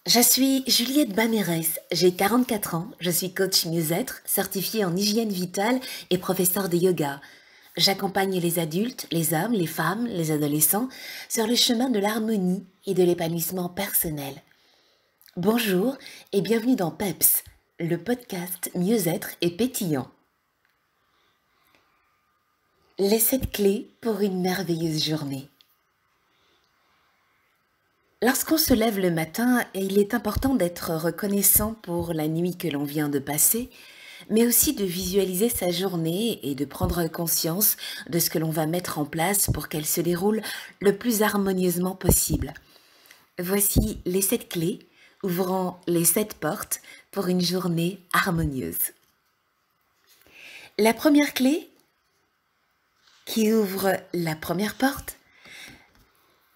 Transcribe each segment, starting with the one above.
Je suis Juliette Banérès, j'ai 44 ans, je suis coach mieux-être, certifiée en hygiène vitale et professeure de yoga. J'accompagne les adultes, les hommes, les femmes, les adolescents sur le chemin de l'harmonie et de l'épanouissement personnel. Bonjour et bienvenue dans PEPS, le podcast mieux-être et pétillant. Les 7 clés pour une merveilleuse journée. Lorsqu'on se lève le matin, il est important d'être reconnaissant pour la nuit que l'on vient de passer, mais aussi de visualiser sa journée et de prendre conscience de ce que l'on va mettre en place pour qu'elle se déroule le plus harmonieusement possible. Voici les 7 clés ouvrant les 7 portes pour une journée harmonieuse. La première clé qui ouvre la première porte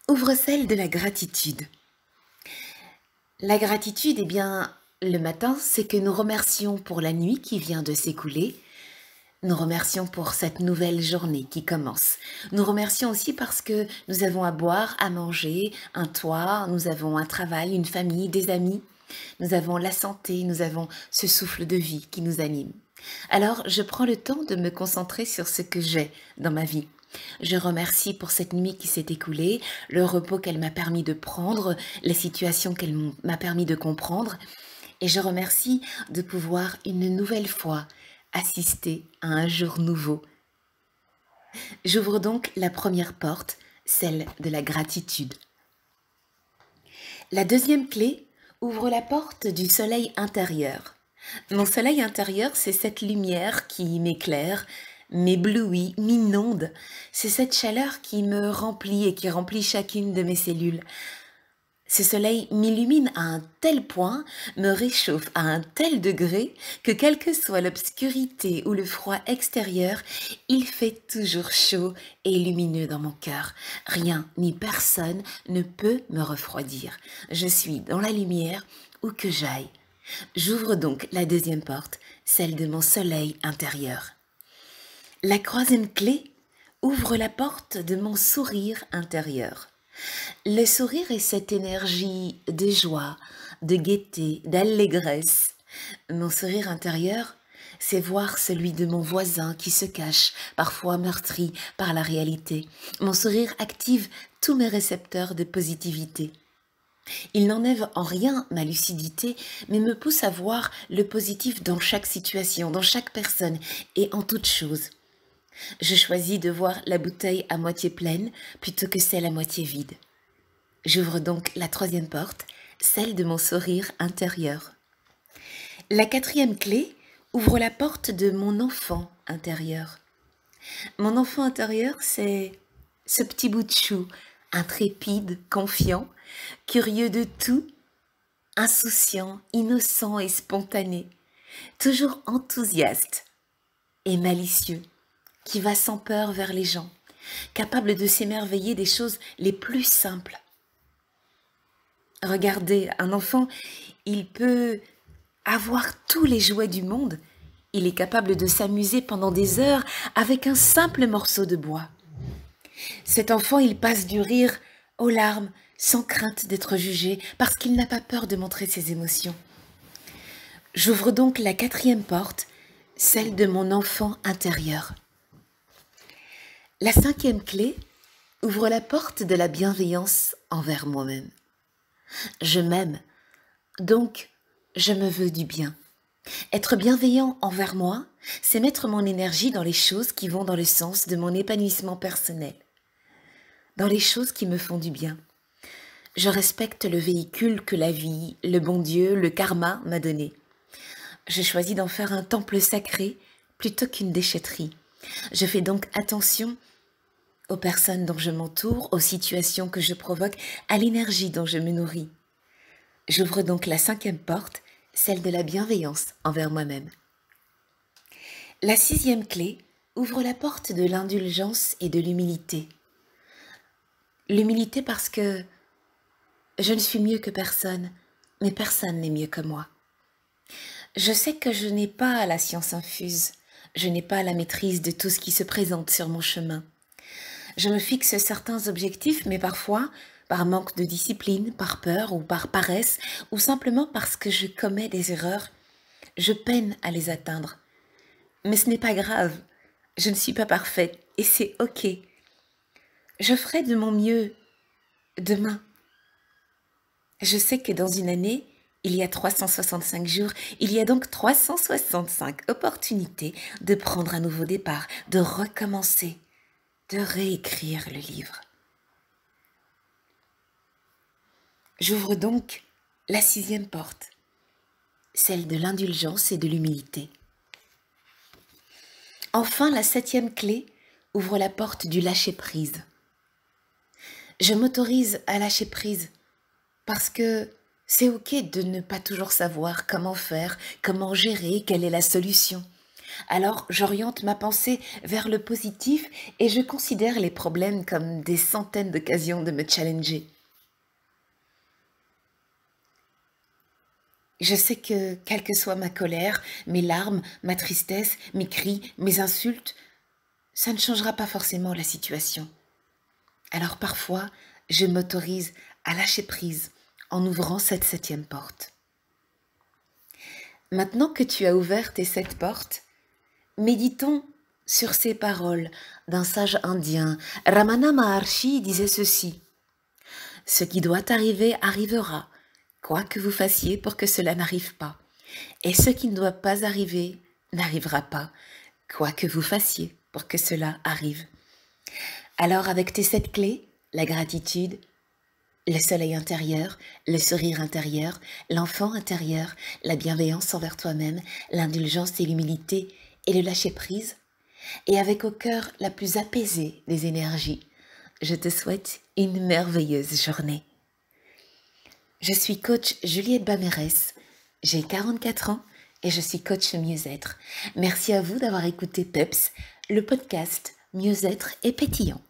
ouvre celle de la gratitude. La gratitude, le matin, c'est que nous remercions pour la nuit qui vient de s'écouler. Nous remercions pour cette nouvelle journée qui commence. Nous remercions aussi parce que nous avons à boire, à manger, un toit, nous avons un travail, une famille, des amis. Nous avons la santé, nous avons ce souffle de vie qui nous anime. Alors, je prends le temps de me concentrer sur ce que j'ai dans ma vie. Je remercie pour cette nuit qui s'est écoulée, le repos qu'elle m'a permis de prendre, les situations qu'elle m'a permis de comprendre. Et je remercie de pouvoir une nouvelle fois assister à un jour nouveau. J'ouvre donc la première porte, celle de la gratitude. La deuxième clé ouvre la porte du soleil intérieur. Mon soleil intérieur, c'est cette lumière qui m'éclaire, m'éblouit, m'inonde. C'est cette chaleur qui me remplit et qui remplit chacune de mes cellules. Ce soleil m'illumine à un tel point, me réchauffe à un tel degré que quelle que soit l'obscurité ou le froid extérieur, il fait toujours chaud et lumineux dans mon cœur. Rien ni personne ne peut me refroidir. Je suis dans la lumière où que j'aille. J'ouvre donc la deuxième porte, celle de mon soleil intérieur. La troisième clé ouvre la porte de mon sourire intérieur. Le sourire est cette énergie de joie, de gaieté, d'allégresse. Mon sourire intérieur, c'est voir celui de mon voisin qui se cache, parfois meurtri par la réalité. Mon sourire active tous mes récepteurs de positivité. Il n'enlève en rien ma lucidité, mais me pousse à voir le positif dans chaque situation, dans chaque personne et en toute chose. Je choisis de voir la bouteille à moitié pleine plutôt que celle à moitié vide. J'ouvre donc la troisième porte, celle de mon sourire intérieur. La quatrième clé ouvre la porte de mon enfant intérieur. Mon enfant intérieur, c'est ce petit bout de chou, intrépide, confiant, curieux de tout, insouciant, innocent et spontané, toujours enthousiaste et malicieux, qui va sans peur vers les gens, capable de s'émerveiller des choses les plus simples. Regardez, un enfant, il peut avoir tous les jouets du monde. Il est capable de s'amuser pendant des heures avec un simple morceau de bois. Cet enfant, il passe du rire aux larmes sans crainte d'être jugé parce qu'il n'a pas peur de montrer ses émotions. J'ouvre donc la quatrième porte, celle de mon enfant intérieur. La cinquième clé ouvre la porte de la bienveillance envers moi-même. Je m'aime, donc je me veux du bien. Être bienveillant envers moi, c'est mettre mon énergie dans les choses qui vont dans le sens de mon épanouissement personnel, dans les choses qui me font du bien. Je respecte le véhicule que la vie, le bon Dieu, le karma m'a donné. Je choisis d'en faire un temple sacré plutôt qu'une déchetterie. Je fais donc attention aux personnes dont je m'entoure, aux situations que je provoque, à l'énergie dont je me nourris. J'ouvre donc la cinquième porte, celle de la bienveillance envers moi-même. La sixième clé ouvre la porte de l'indulgence et de l'humilité. L'humilité parce que je ne suis mieux que personne, mais personne n'est mieux que moi. Je sais que je n'ai pas la science infuse, je n'ai pas la maîtrise de tout ce qui se présente sur mon chemin. Je me fixe certains objectifs, mais parfois par manque de discipline, par peur ou par paresse, ou simplement parce que je commets des erreurs, je peine à les atteindre. Mais ce n'est pas grave, je ne suis pas parfaite et c'est ok. Je ferai de mon mieux demain. Je sais que dans une année, il y a 365 jours, il y a donc 365 opportunités de prendre un nouveau départ, de recommencer, de réécrire le livre. J'ouvre donc la 6e porte, celle de l'indulgence et de l'humilité. Enfin, la 7e clé ouvre la porte du lâcher-prise. Je m'autorise à lâcher prise parce que c'est ok de ne pas toujours savoir comment faire, comment gérer, quelle est la solution. Alors j'oriente ma pensée vers le positif et je considère les problèmes comme des centaines d'occasions de me challenger. Je sais que, quelle que soit ma colère, mes larmes, ma tristesse, mes cris, mes insultes, ça ne changera pas forcément la situation. Alors parfois, je m'autorise à lâcher prise en ouvrant cette 7e porte. Maintenant que tu as ouvert tes 7 portes, méditons sur ces paroles d'un sage indien. Ramana Maharshi disait ceci: « Ce qui doit arriver arrivera, quoi que vous fassiez pour que cela n'arrive pas. Et ce qui ne doit pas arriver n'arrivera pas, quoi que vous fassiez pour que cela arrive. » Alors avec tes 7 clés, la gratitude, le soleil intérieur, le sourire intérieur, l'enfant intérieur, la bienveillance envers toi-même, l'indulgence et l'humilité et le lâcher-prise, et avec au cœur la plus apaisée des énergies, je te souhaite une merveilleuse journée. Je suis coach Juliette Bamerès, j'ai 44 ans et je suis coach mieux-être. Merci à vous d'avoir écouté PEPS, le podcast Mieux-être et pétillant.